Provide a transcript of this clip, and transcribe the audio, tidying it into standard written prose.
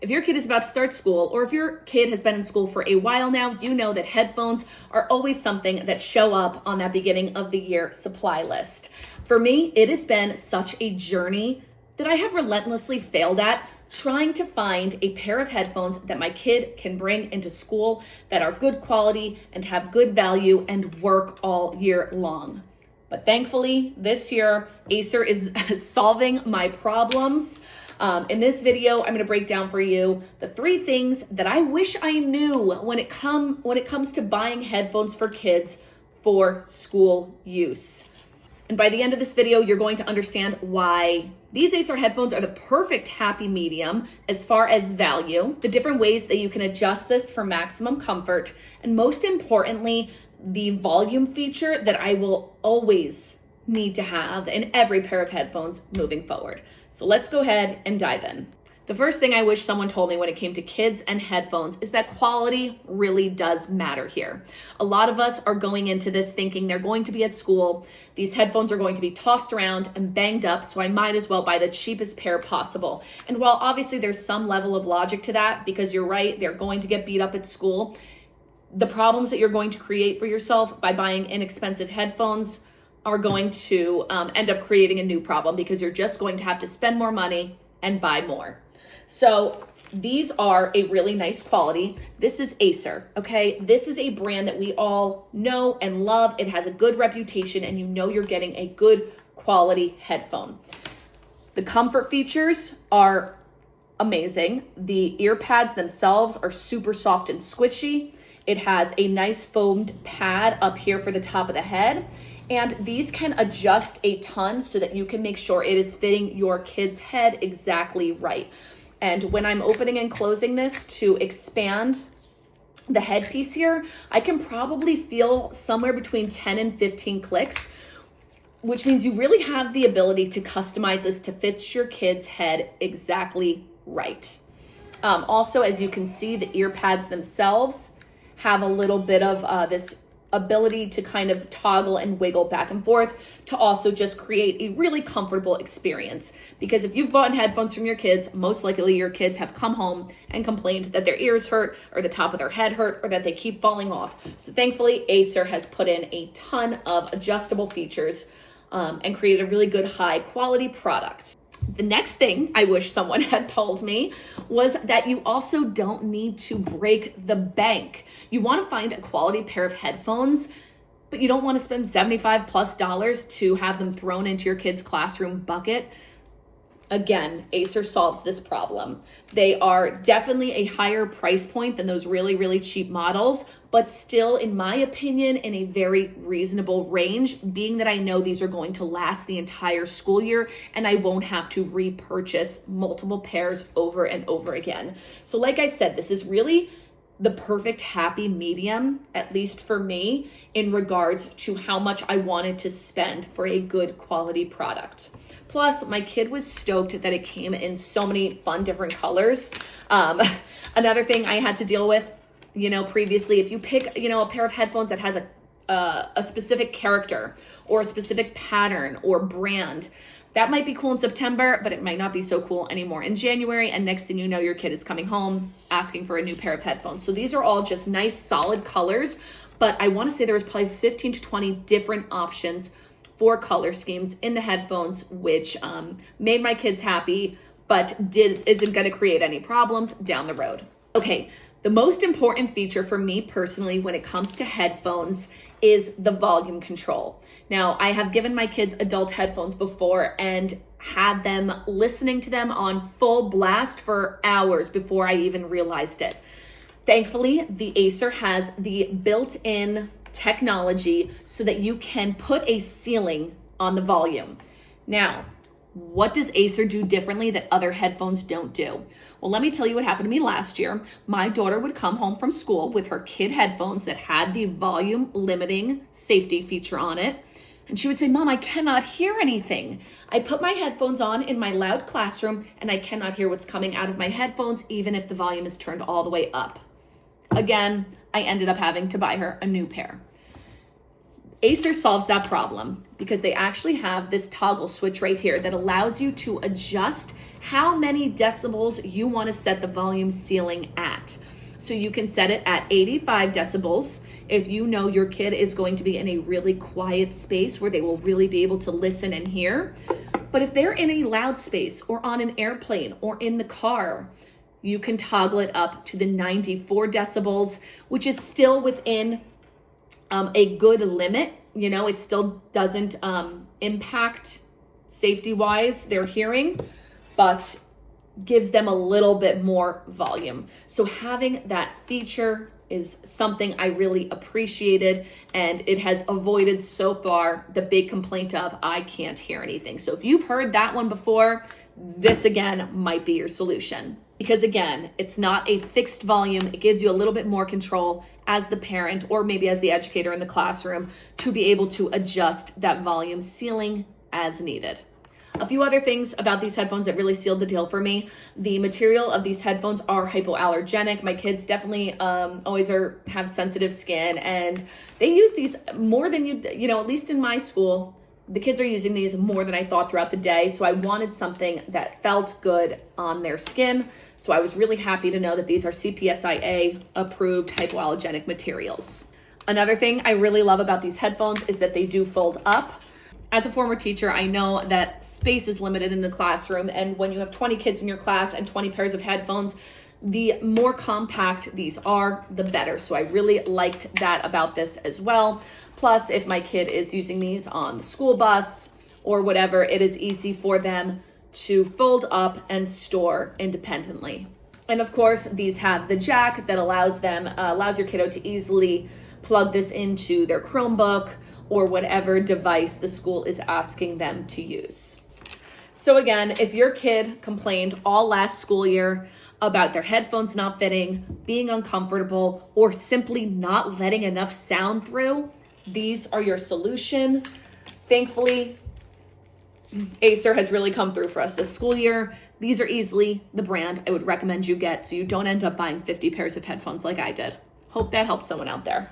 If your kid is about to start school, or if your kid has been in school for a while now, you know that headphones are always something that show up on that beginning of the year supply list. For me, it has been such a journey that I have relentlessly failed at trying to find a pair of headphones that my kid can bring into school that are good quality and have good value and work all year long. But thankfully, this year, Acer is solving my problems. In this video, I'm going to break down for you the 3 things that I wish I knew when it comes to buying headphones for kids for school use. And by the end of this video, you're going to understand why these Acer headphones are the perfect happy medium as far as value, the different ways that you can adjust this for maximum comfort, and most importantly, the volume feature that I will always need to have in every pair of headphones moving forward. So let's go ahead and dive in. The first thing I wish someone told me when it came to kids and headphones is that quality really does matter here. A lot of us are going into this thinking they're going to be at school. These headphones are going to be tossed around and banged up, so I might as well buy the cheapest pair possible. And while obviously there's some level of logic to that, because you're right, they're going to get beat up at school, the problems that you're going to create for yourself by buying inexpensive headphones are going to end up creating a new problem, because you're just going to have to spend more money and buy more. So these are a really nice quality. This is Acer, okay? This is a brand that we all know and love. It has a good reputation, and you know you're getting a good quality headphone. The comfort features are amazing. The ear pads themselves are super soft and squishy. It has a nice foamed pad up here for the top of the head. And these can adjust a ton so that you can make sure it is fitting your kid's head exactly right. And when I'm opening and closing this to expand the headpiece here, I can probably feel somewhere between 10 and 15 clicks, which means you really have the ability to customize this to fit your kid's head exactly right. Also, as you can see, the ear pads themselves have a little bit of this ability to kind of toggle and wiggle back and forth to also just create a really comfortable experience. Because if you've bought headphones from your kids, most likely your kids have come home and complained that their ears hurt, or the top of their head hurt, or that they keep falling off. So thankfully, Acer has put in a ton of adjustable features and created a really good high quality product. The next thing I wish someone had told me was that you also don't need to break the bank. You want to find a quality pair of headphones, but you don't want to spend $75+ to have them thrown into your kid's classroom bucket. Again, Acer solves this problem. They are definitely a higher price point than those really, really cheap models, but still, in my opinion, in a very reasonable range, being that I know these are going to last the entire school year and I won't have to repurchase multiple pairs over and over again. So like I said, this is really the perfect happy medium, at least for me, in regards to how much I wanted to spend for a good quality product. Plus, my kid was stoked that it came in so many fun different colors. Another thing I had to deal with, previously, if you pick, a pair of headphones that has a specific character or a specific pattern or brand, that might be cool in September, but it might not be so cool anymore in January. And next thing you know, your kid is coming home asking for a new pair of headphones. So these are all just nice, solid colors. But I want to say there was probably 15 to 20 different options for color schemes in the headphones, which made my kids happy, but isn't going to create any problems down the road. Okay, the most important feature for me personally when it comes to headphones is the volume control. Now, I have given my kids adult headphones before and had them listening to them on full blast for hours before I even realized it. Thankfully, the Acer has the built-in technology so that you can put a ceiling on the volume. Now, what does Acer do differently that other headphones don't do? Well, let me tell you what happened to me last year. My daughter would come home from school with her kid headphones that had the volume limiting safety feature on it. And she would say, "Mom, I cannot hear anything. I put my headphones on in my loud classroom and I cannot hear what's coming out of my headphones, even if the volume is turned all the way up." Again, I ended up having to buy her a new pair. Acer solves that problem because they actually have this toggle switch right here that allows you to adjust how many decibels you want to set the volume ceiling at. So you can set it at 85 decibels if you know your kid is going to be in a really quiet space where they will really be able to listen and hear. But if they're in a loud space or on an airplane or in the car, you can toggle it up to the 94 decibels, which is still within a good limit. You know, it still doesn't impact safety-wise their hearing, but gives them a little bit more volume. So having that feature is something I really appreciated, and it has avoided so far the big complaint of I can't hear anything. So if you've heard that one before, this again might be your solution. Because again, it's not a fixed volume. It gives you a little bit more control as the parent or maybe as the educator in the classroom to be able to adjust that volume ceiling as needed. A few other things about these headphones that really sealed the deal for me. The material of these headphones are hypoallergenic. My kids definitely always have sensitive skin, and they use these more than you know, at least in my school, the kids are using these more than I thought throughout the day. So I wanted something that felt good on their skin. So I was really happy to know that these are CPSIA approved hypoallergenic materials. Another thing I really love about these headphones is that they do fold up. As a former teacher, I know that space is limited in the classroom, and when you have 20 kids in your class and 20 pairs of headphones, the more compact these are, the better. So I really liked that about this as well. Plus, if my kid is using these on the school bus or whatever, it is easy for them to fold up and store independently. And of course, these have the jack that allows your kiddo to easily plug this into their Chromebook or whatever device the school is asking them to use. So again, if your kid complained all last school year about their headphones not fitting, being uncomfortable, or simply not letting enough sound through, these are your solution. Thankfully, Acer has really come through for us this school year. These are easily the brand I would recommend you get so you don't end up buying 50 pairs of headphones like I did. Hope that helps someone out there.